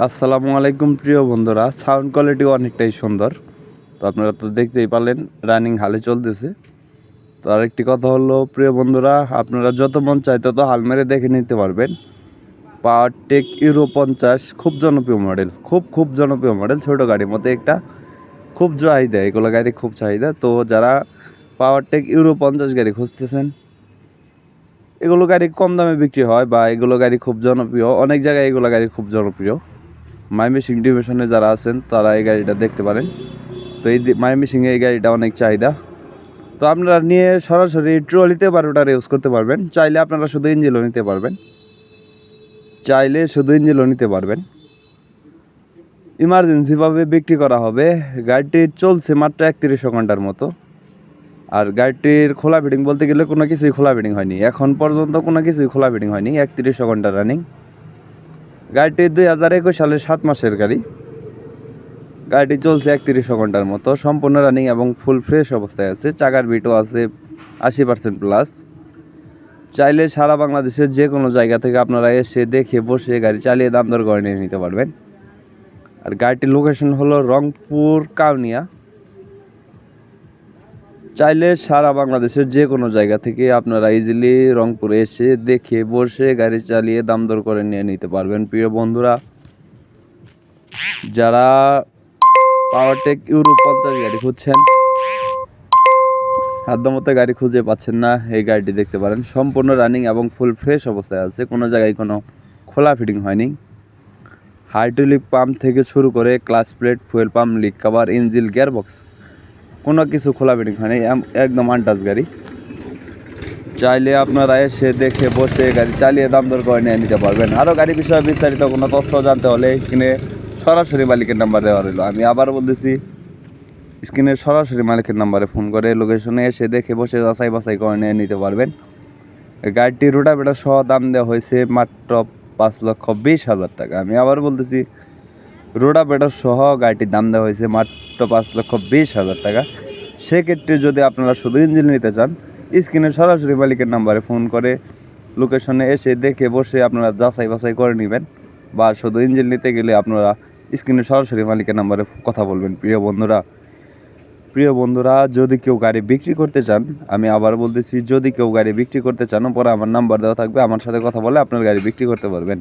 আসসালামু আলাইকুম প্রিয় বন্ধুরা, সাউন্ড কোয়ালিটি অনেকটাই সুন্দর। তো আপনারা তো দেখতেই পারলেন রানিং হালে চলতেছে। তো আরেকটি কথা হলো প্রিয় বন্ধুরা, আপনারা যত মন চায় তত হাল মেরে দেখে নিতে পারবেন। পাওয়ারটেক ইউরো 50 খুব জনপ্রিয় মডেল, খুব জনপ্রিয় মডেল। ছোটো গাড়ির মধ্যে একটা খুব চাহিদা, এগুলো গাড়ি খুব চাহিদা। তো যারা পাওয়ারটেক ইউরো 50 গাড়ি খুঁজতেছেন, এগুলো গাড়ি কম দামে বিক্রি হয় বা এগুলো গাড়ি খুব জনপ্রিয়, অনেক জায়গায় এগুলো গাড়ি খুব জনপ্রিয়। ময়মনসিংহ ডিভিশনে যারা আছেন তারা এই গাড়িটা দেখতে পারেন। তো এই ময়মনসিংহে এই গাড়িটা অনেক চাহিদা। তো আপনারা নিয়ে সরাসরি ট্রলিতে 12টার ইউজ করতে পারবেন। চাইলে আপনারা শুধু ইঞ্জিনও নিতে পারবেন, ইমার্জেন্সিভাবে বিক্রি করা হবে। গাড়িটি চলছে মাত্র 3100 ঘন্টার মতো। আর গাড়িটির খোলা ফিটিং বলতে গেলে কোনো কিছুই খোলা ফিটিং হয়নি, এখন পর্যন্ত কোনো কিছুই খোলা ফিটিং হয়নি। 3100 ঘন্টা রানিং গাড়িটি 2021 সালের 7 মাসের গাড়ি। গাড়িটি চলছে 3100 ঘন্টার মতো, সম্পূর্ণ রানিং এবং ফুল ফ্রেশ অবস্থায় আছে। চাকার বিটও আছে 80% প্লাস। চাইলে সারা বাংলাদেশের যে কোনো জায়গা থেকে আপনারা এসে দেখে বসে গাড়ি চালিয়ে দাম দর করে নিয়ে নিতে পারবেন। আর গাড়িটির লোকেশন হলো রংপুর কাউনিয়া। চাইলে সারা বাংলাদেশের যে কোনো জায়গা থেকে আপনারা ইজিলি রংপুরে এসে দেখে বসে গাড়ি চালিয়ে দাম দর করে নিয়ে নিতে পারবেন। প্রিয় বন্ধুরা, যারা পাওয়ারটেক ইউরো 50 গাড়ি খুঁজছেন, সাধ্যমতো গাড়ি খুঁজে পাচ্ছেন না, এই গাড়িটি দেখতে পারেন। সম্পূর্ণ রানিং এবং ফুল ফ্রেশ অবস্থায় আছে, কোনো জায়গায় কোনো খোলা ফিটিং হয়নি। হাইড্রোলিক পাম্প থেকে শুরু করে clutch plate, fuel pump, leak cover, engine, gearbox কোনো কিছু খোলা ফিটিং হয়নি, একদম আনটাচ গাড়ি। চাইলে আপনারা এসে দেখে বসে গাড়ি চালিয়ে দাম দর করে নিয়ে নিতে পারবেন। আরও গাড়ি বিষয়ে বিস্তারিত কোনো তথ্য জানতে হলে স্ক্রিনে সরাসরি মালিকের নাম্বার দেওয়া রইল। আমি আবার বলতেছি, স্ক্রিনের সরাসরি মালিকের নাম্বারে ফোন করে লোকেশনে এসে দেখে বসে যাচাই বাছাই করে নিয়ে নিতে পারবেন। গাড়িটির রোটাভেটর সহ দাম দেওয়া হয়েছে মাত্র 5,20,000 টাকা। আমি আবার বলতেছি, রোটাভেটর সহ গাড়িটির দাম দেওয়া হয়েছে মাত্র 5,20,000 টাকা। সেক্ষেত্রে যদি আপনারা শুধু ইঞ্জিন নিতে চান, স্ক্রিনের সরাসরি মালিকের নাম্বারে ফোন করে লোকেশনে এসে দেখে বসে আপনারা যাচাই বাছাই করে নেবেন। বা শুধু ইঞ্জিন নিতে গেলে আপনারা স্ক্রিনের সরাসরি মালিকের নাম্বারে কথা বলবেন। প্রিয় বন্ধুরা, যদি কেউ গাড়ি বিক্রি করতে চান, আমি আবার বলতেছি, যদি কেউ গাড়ি বিক্রি করতে চান, পরে আমার নাম্বার দেওয়া থাকবে, আমার সাথে কথা বলে আপনার গাড়ি বিক্রি করতে পারবেন।